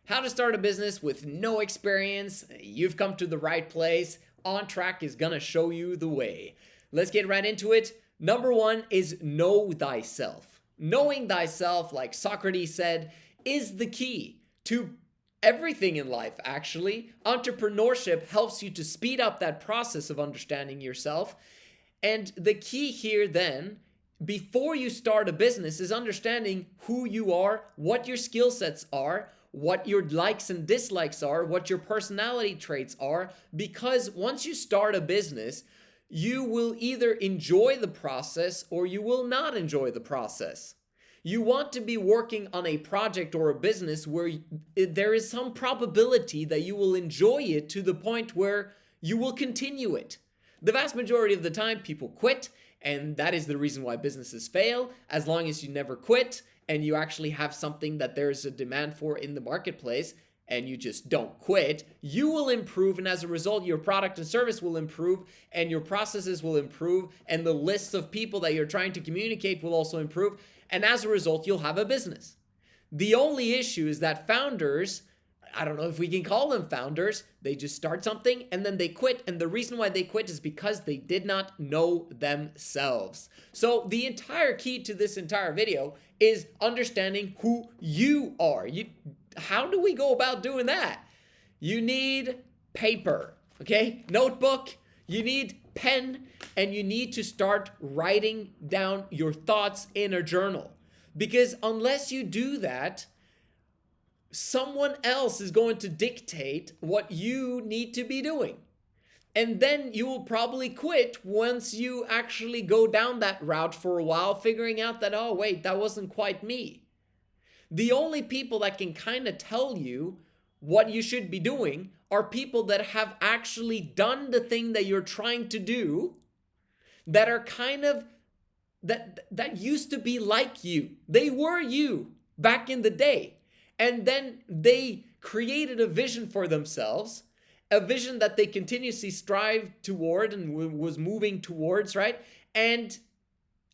How to start a business with no experience? You've come to the right place. OnTrack is gonna show you the way. Let's get right into it. Number one is know thyself. Knowing thyself, like Socrates said, is the key to everything in life, actually. Entrepreneurship helps you to speed up that process of understanding yourself. And the key here then, before you start a business, is understanding who you are, what your skill sets are, what your likes and dislikes are, what your personality traits are, because once you start a business, you will either enjoy the process or you will not enjoy the process. You want to be working on a project or a business where there is some probability that you will enjoy it to the point where you will continue it. The vast majority of the time, people quit, and that is the reason why businesses fail. As long as you never quit and you actually have something that there's a demand for in the marketplace and you just don't quit, you will improve, and as a result, your product and service will improve and your processes will improve and the lists of people that you're trying to communicate will also improve, and as a result, you'll have a business. The only issue is that founders, I don't know if we can call them founders, they just start something and then they quit. And the reason why they quit is because they did not know themselves. So the entire key to this entire video is understanding who you are. How do we go about doing that? You need paper, okay? Notebook, you need pen, and you need to start writing down your thoughts in a journal. Because unless you do that, someone else is going to dictate what you need to be doing. And then you will probably quit once you actually go down that route for a while, figuring out that, oh, wait, that wasn't quite me. The only people that can kind of tell you what you should be doing are people that have actually done the thing that you're trying to do, that are kind of, that used to be like you. They were you back in the day. And then they created a vision for themselves, a vision that they continuously strive toward and was moving towards, right? And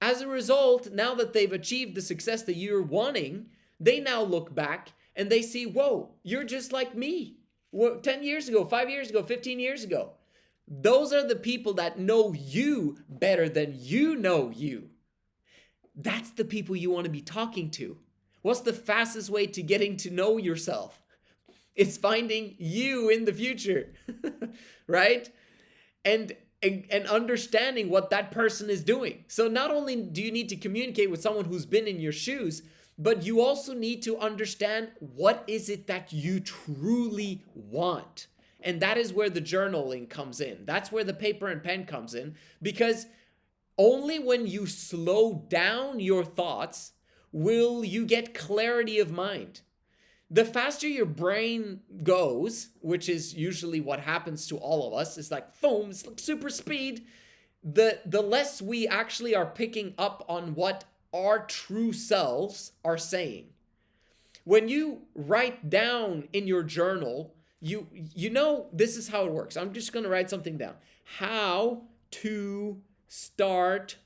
as a result, now that they've achieved the success that you're wanting, they now look back and they see, whoa, you're just like me. 10 years ago, 5 years ago, 15 years ago. Those are the people that know you better than you know you. That's the people you want to be talking to. What's the fastest way to getting to know yourself? It's finding you in the future, right? And understanding what that person is doing. So not only do you need to communicate with someone who's been in your shoes, but you also need to understand what is it that you truly want. And that is where the journaling comes in. That's where the paper and pen comes in, because only when you slow down your thoughts will you get clarity of mind. The faster your brain goes, which is usually what happens to all of us, it's like boom, it's like super speed, the less we actually are picking up on what our true selves are saying. When you write down in your journal, you know this is how it works. I'm just going to write something down. How to start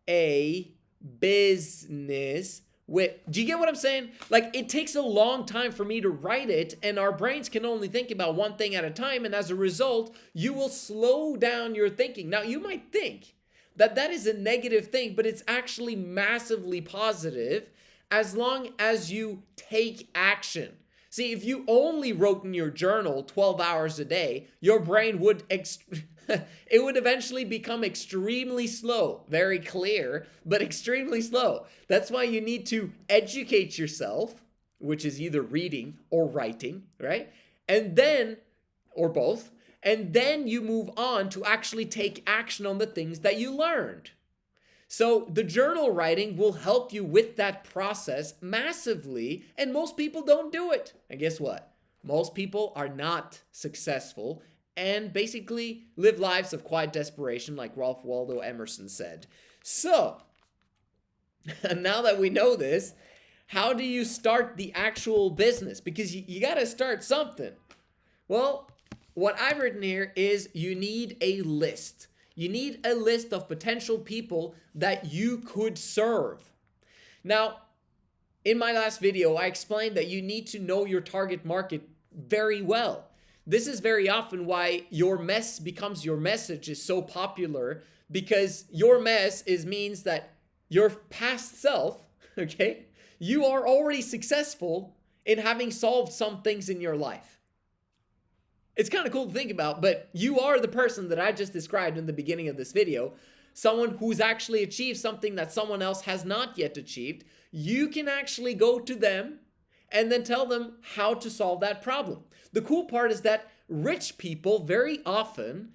a business do you get what I'm saying? Like, it takes a long time for me to write it, and our brains can only think about one thing at a time, and as a result, you will slow down your thinking. Now, you might think that that is a negative thing, but it's actually massively positive as long as you take action. See, if you only wrote in your journal 12 hours a day, your brain would it would eventually become extremely slow. Very clear, but extremely slow. That's why you need to educate yourself, which is either reading or writing, right? And then, or both, and then you move on to actually take action on the things that you learned. So the journal writing will help you with that process massively, and most people don't do it. And guess what? Most people are not successful and basically live lives of quiet desperation, like Ralph Waldo Emerson said. So, now that we know this, how do you start the actual business? Because you got to start something. Well, what I've written here is you need a list. You need a list of potential people that you could serve. Now, In my last video, I explained that you need to know your target market very well. This is very often why your mess becomes your message is so popular, because your mess means that your past self, okay, you are already successful in having solved some things in your life. It's kind of cool to think about, but you are the person that I just described in the beginning of this video, someone who's actually achieved something that someone else has not yet achieved. You can actually go to them and then tell them how to solve that problem. The cool part is that rich people very often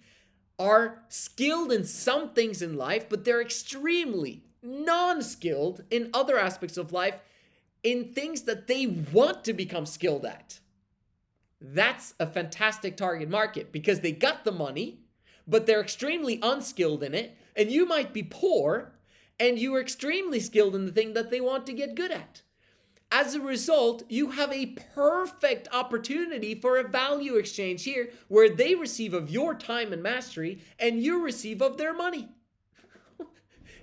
are skilled in some things in life, but they're extremely non-skilled in other aspects of life, in things that they want to become skilled at. That's a fantastic target market because they got the money, but they're extremely unskilled in it. And you might be poor and you are extremely skilled in the thing that they want to get good at. As a result, you have a perfect opportunity for a value exchange here where they receive of your time and mastery and you receive of their money.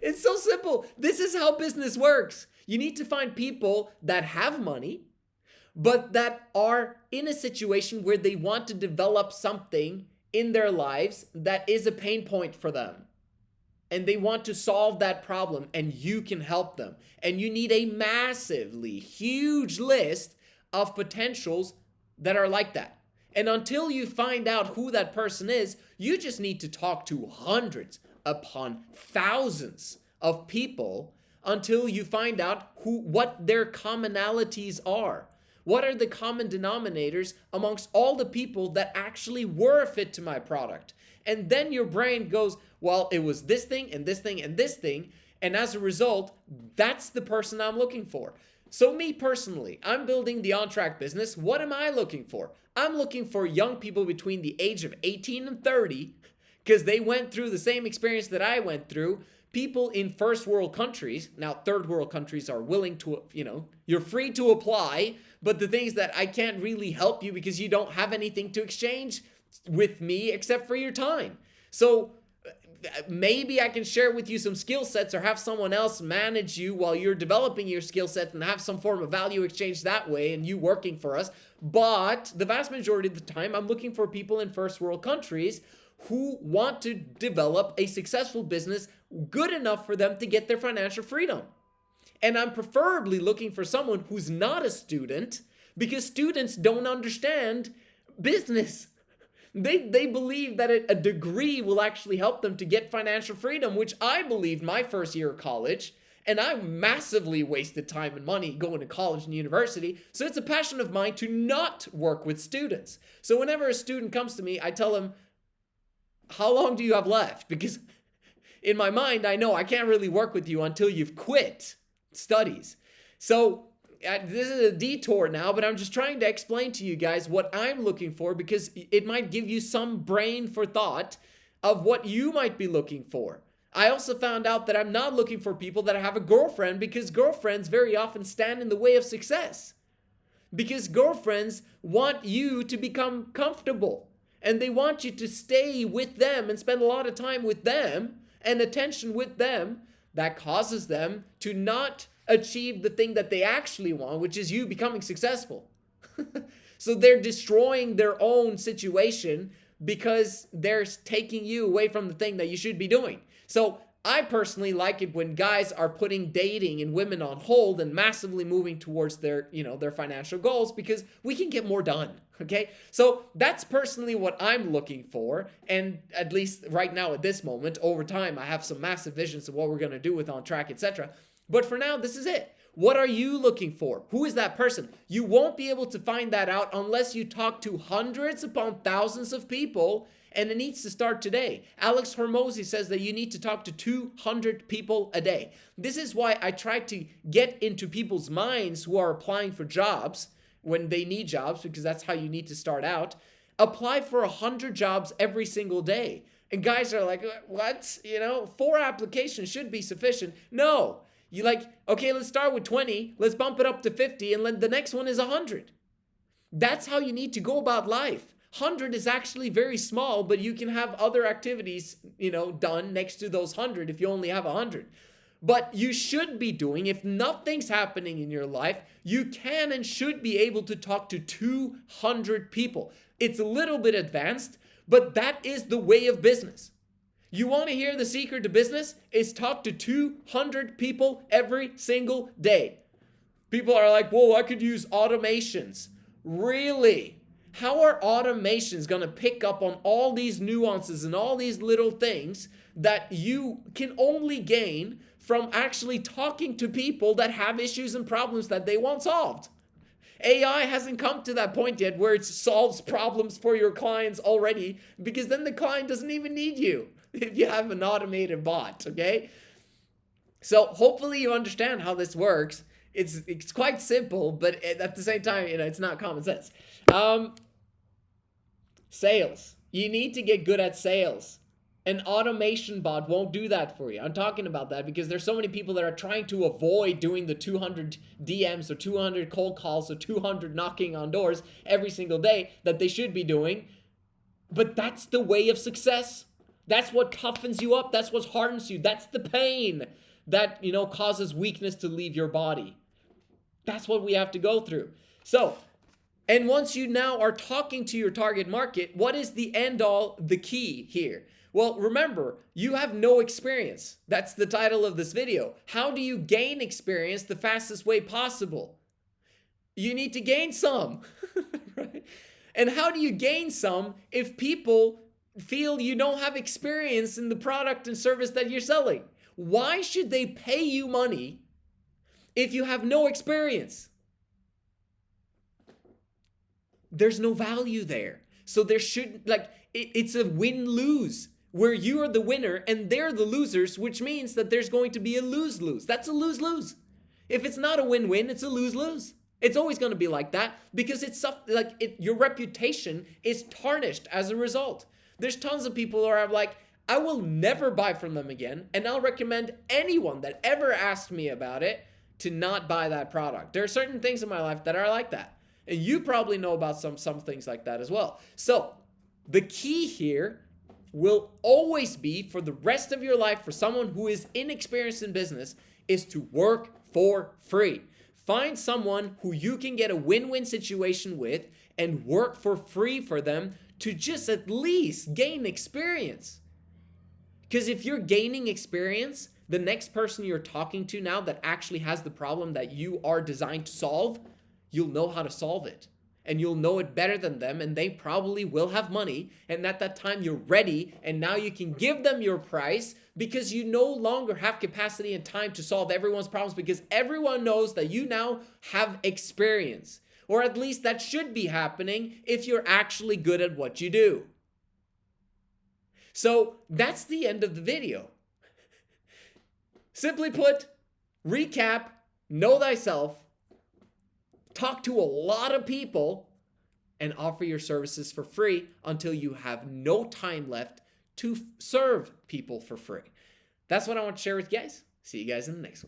It's so simple. This is how business works. You need to find people that have money, but that are in a situation where they want to develop something in their lives that is a pain point for them. And they want to solve that problem, and you can help them. And you need a massively huge list of potentials that are like that. And until you find out who that person is, you just need to talk to hundreds upon thousands of people until you find out what their commonalities are. What are the common denominators amongst all the people that actually were a fit to my product? And then your brain goes, well, it was this thing and this thing and this thing. And as a result, that's the person I'm looking for. So me personally, I'm building the ONTRACC business. What am I looking for? I'm looking for young people between the age of 18 and 30 because they went through the same experience that I went through. People in first world countries, now third world countries are willing to, you're free to apply, but the thing is that I can't really help you because you don't have anything to exchange with me except for your time. So maybe I can share with you some skill sets or have someone else manage you while you're developing your skill set and have some form of value exchange that way and you working for us. But the vast majority of the time, I'm looking for people in first world countries who want to develop a successful business good enough for them to get their financial freedom. And I'm preferably looking for someone who's not a student because students don't understand business. They believe that a degree will actually help them to get financial freedom, which I believed my first year of college, and I massively wasted time and money going to college and university. So it's a passion of mine to not work with students. So whenever a student comes to me, I tell them, how long do you have left? Because in my mind, I know I can't really work with you until you've quit studies. So this is a detour now, but I'm just trying to explain to you guys what I'm looking for because it might give you some brain for thought of what you might be looking for. I also found out that I'm not looking for people that have a girlfriend because girlfriends very often stand in the way of success. Because girlfriends want you to become comfortable and they want you to stay with them and spend a lot of time with them and attention with them. That causes them to not achieve the thing that they actually want, which is you becoming successful. So they're destroying their own situation because they're taking you away from the thing that you should be doing. So I personally like it when guys are putting dating and women on hold and massively moving towards their financial goals because we can get more done. Okay, so that's personally what I'm looking for, and at least right now at this moment, over time, I have some massive visions of what we're going to do with ONTRACC, etc. But for now, this is it. What are you looking for? Who is that person? You won't be able to find that out unless you talk to hundreds upon thousands of people, and it needs to start today. Alex Hormozy says that you need to talk to 200 people a day. This is why I try to get into people's minds who are applying for jobs when they need jobs, because that's how you need to start out. Apply for 100 jobs every single day. And guys are like, what? 4 applications should be sufficient. No. You okay, let's start with 20. Let's bump it up to 50. And then the next one is 100. That's how you need to go about life. 100 is actually very small, but you can have other activities, done next to those 100 if you only have 100. But you should be doing, if nothing's happening in your life, you can and should be able to talk to 200 people. It's a little bit advanced, but that is the way of business. You want to hear the secret to business? Is talk to 200 people every single day. People are like, whoa, I could use automations. Really? How are automations going to pick up on all these nuances and all these little things that you can only gain from actually talking to people that have issues and problems that they want solved? AI hasn't come to that point yet where it solves problems for your clients already, because then the client doesn't even need you if you have an automated bot, okay? So hopefully you understand how this works. It's quite simple, but at the same time, it's not common sense. Sales. You need to get good at sales. An automation bot won't do that for you. I'm talking about that because there's so many people that are trying to avoid doing the 200 DMs or 200 cold calls or 200 knocking on doors every single day that they should be doing. But that's the way of success. That's what toughens you up. That's what hardens you. That's the pain that, causes weakness to leave your body. That's what we have to go through. So, and once you now are talking to your target market, what is the end all, the key here? Well, remember, you have no experience. That's the title of this video. How do you gain experience the fastest way possible? You need to gain some, right? And how do you gain some if people feel you don't have experience in the product and service that you're selling? Why should they pay you money if you have no experience? There's no value there. So there shouldn't, it's a win-lose where you are the winner and they're the losers, which means that there's going to be a lose-lose. That's a lose-lose. If it's not a win-win, it's a lose-lose. It's always going to be like that because your reputation is tarnished as a result. There's tons of people who are like, I will never buy from them again, and I'll recommend anyone that ever asked me about it to not buy that product. There are certain things in my life that are like that. And you probably know about some things like that as well. So the key here will always be, for the rest of your life, for someone who is inexperienced in business, is to work for free. Find someone who you can get a win-win situation with and work for free for them to just at least gain experience. Because if you're gaining experience, the next person you're talking to now that actually has the problem that you are designed to solve, you'll know how to solve it. And you'll know it better than them, and they probably will have money. And at that time, you're ready, and now you can give them your price because you no longer have capacity and time to solve everyone's problems, because everyone knows that you now have experience. Or at least that should be happening if you're actually good at what you do. So that's the end of the video. Simply put, recap, know thyself, talk to a lot of people, and offer your services for free until you have no time left to serve people for free. That's what I want to share with you guys. See you guys in the next one.